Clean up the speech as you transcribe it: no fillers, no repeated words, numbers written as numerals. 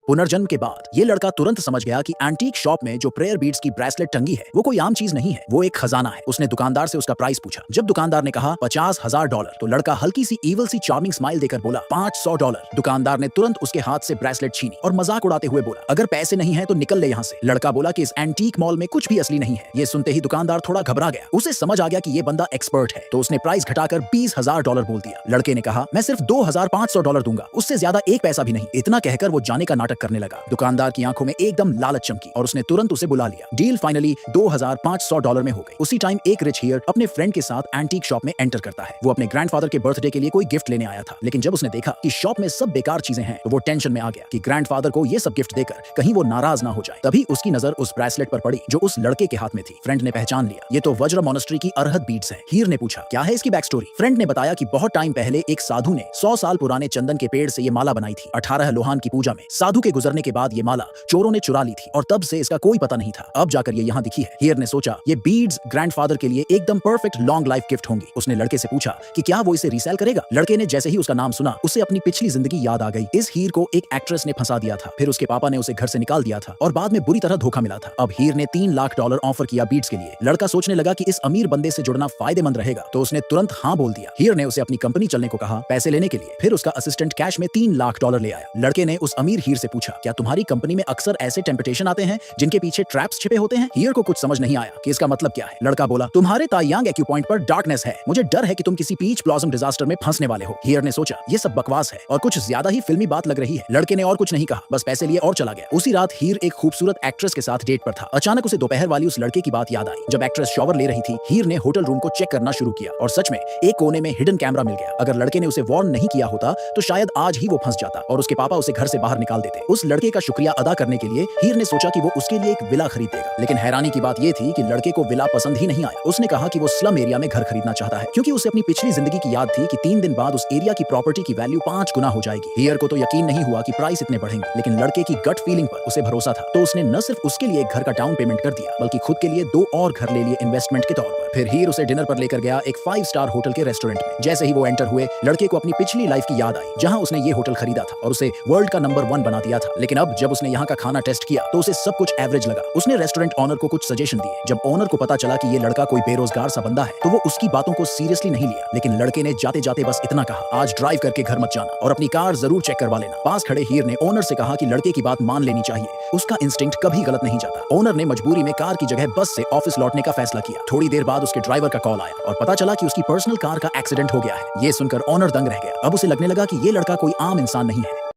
पुनर्जन्म के बाद ये लड़का तुरंत समझ गया कि एंटीक शॉप में जो प्रेयर बीड्स की ब्रेसलेट टंगी है वो कोई आम चीज नहीं है, वो एक खजाना है। उसने दुकानदार से उसका प्राइस पूछा। जब दुकानदार ने कहा $50,000 तो लड़का हल्की सी ईवल सी चार्मिंग स्माइल देकर बोला $500। दुकानदार ने तुरंत उसके हाथ से ब्रेसलेट छीनी और मजाक उड़ाते हुए बोला, अगर पैसे नहीं है तो निकल ले यहाँ से। लड़का बोला कि इस एंटीक मॉल में कुछ भी असली नहीं है। ये सुनते ही दुकानदार थोड़ा घबरा गया। उसे समझ आ गया कि ये बंदा एक्सपर्ट है, तो उसने प्राइस घटाकर $20,000 बोल दिया। लड़के ने कहा, मैं सिर्फ $2,500 दूंगा, उससे ज्यादा एक पैसा भी नहीं। इतना कहकर वो जाने का नाटक करने लगा। दुकानदार की आंखों में एकदम लालच चमकी और उसने तुरंत उसे बुला लिया। डील फाइनली $2,500 में हो गई। उसी टाइम एक रिच हियर अपने फ्रेंड के साथ एंटीक शॉप में एंटर करता है। वो अपने ग्रैंडफादर के बर्थडे के लिए कोई गिफ्ट लेने आया था, लेकिन जब उसने देखा कि शॉप में सब बेकार चीजें हैं तो वो टेंशन में आ गया कि ग्रैंडफादर को ये सब गिफ्ट देकर कहीं वो नाराज ना हो जाए। तभी उसकी नजर उस ब्रेसलेट पर पड़ी जो उस लड़के के हाथ में थी। फ्रेंड ने पहचान लिया, ये तो वज्र मोनेस्ट्री की अरहत बीड्स हैं। हीर ने पूछा, क्या है इसकी बैक स्टोरी? फ्रेंड ने बताया कि बहुत टाइम पहले एक साधु ने 100 साल पुराने चंदन के पेड़ से ये माला बनाई थी। 18 लोहान की पूजा में साधु के गुजरने के बाद ये माला चोरों ने चुरा ली थी और तब से इसका कोई पता नहीं था। अब जाकर ये यहाँ दिखी है। हियर ने सोचा ये बीड्स ग्रैंडफादर के लिए एकदम परफेक्ट लॉन्ग लाइफ गिफ्ट होंगी। उसने लड़के से पूछा कि क्या वो इसे रीसेल करेगा। लड़के ने जैसे ही उसका नाम सुना उसे अपनी पिछली जिंदगी याद आ गई। इस हीर को एक एक्ट्रेस ने फंसा दिया था, फिर उसके पापा ने उसे घर से निकाल दिया था और बाद में बुरी तरह धोखा मिला था। अब हीर ने $3 लाख ऑफर किया बीड्स के लिए। लड़का सोचने लगा कि इस अमीर बंदे से जुड़ना फायदेमंद रहेगा, तो उसने तुरंत हाँ बोल दिया। हीर ने उसे अपनी कंपनी चलने को कहा पैसे लेने के लिए। फिर उसका असिस्टेंट कैश में $3 लाख ले आया। लड़के ने उस अमीर हीर से पूछा, क्या तुम्हारी कंपनी में अक्सर ऐसे टेम्पटेशन आते हैं जिनके पीछे ट्रैप्स छिपे होते हैं? हीर को कुछ समझ नहीं आया कि इसका मतलब क्या है। लड़का बोला, तुम्हारे तायांग एक्यू पॉइंट पर डार्कनेस है, मुझे डर है कि तुम किसी पीच ब्लॉसम डिजास्टर में फंसने वाले हो। हीर ने सोचा ये सब बकवास है और कुछ ज्यादा ही फिल्मी बात लग रही है। लड़के ने और कुछ नहीं कहा, बस पैसे लिए और चला गया। उसी रात हीर एक खूबसूरत एक्ट्रेस के साथ डेट पर था। अचानक उसे दोपहर वाली उस लड़के की बात याद आई। जब एक्ट्रेस शॉवर ले रही थी, हीर ने होटल रूम को चेक करना शुरू किया और सच में एक कोने में हिडन कैमरा मिल गया। अगर लड़के ने उसे वार्न नहीं किया होता तो शायद आज ही वो फंस जाता और उसके पापा उसे घर से बाहर निकाल देते। उस लड़के का शुक्रिया अदा करने के लिए हीर ने सोचा कि वो उसके लिए एक विला खरीद देगा। लेकिन हैरानी की बात ये थी कि लड़के को विला पसंद ही नहीं आया। उसने कहा कि वो स्लम एरिया में घर खरीदना चाहता है, क्योंकि उसे अपनी पिछली जिंदगी की याद थी कि 3 दिन बाद उस एरिया की प्रॉपर्टी की वैल्यू 5 गुना हो जाएगी। हीर को तो यकीन नहीं हुआ कि प्राइस इतने बढ़ेंगे, लेकिन लड़के की गट फीलिंग पर उसे भरोसा था, तो उसने न सिर्फ उसके लिए एक घर का डाउन पेमेंट कर दिया बल्कि खुद के लिए 2 और घर ले लिए इन्वेस्टमेंट के तौर पर। फिर हीर उसे डिनर पर लेकर गया एक 5 स्टार होटल के रेस्टोरेंट में। जैसे ही वो एंटर हुए, लड़के को अपनी पिछली लाइफ की याद आई जहां उसने ये होटल खरीदा था और उसे वर्ल्ड का नंबर 1 बना दिया था। लेकिन अब जब उसने यहाँ का खाना टेस्ट किया तो उसे सब कुछ एवरेज लगा। उसने रेस्टोरेंट ऑनर को कुछ सजेशन दिए। जब ऑनर को पता चला कि ये लड़का कोई बेरोजगार सा बंदा है तो वो उसकी बातों को सीरियसली नहीं लिया। लेकिन लड़के ने जाते जाते बस इतना कहा, आज ड्राइव करके घर मत जाना और अपनी कार जरूर चेक करवा लेना। पास खड़े हीर ने ओनर से कहा कि लड़के की बात मान लेनी चाहिए, उसका इंस्टिंक्ट कभी गलत नहीं जाता। ओनर ने मजबूरी में कार की जगह बस से ऑफिस लौटने का फैसला किया। थोड़ी देर बाद उसके ड्राइवर का कॉल आया और पता चला कि उसकी पर्सनल कार का एक्सीडेंट हो गया है। ये सुनकर ओनर दंग रह गया। अब उसे लगने लगा कि ये लड़का कोई आम इंसान नहीं है।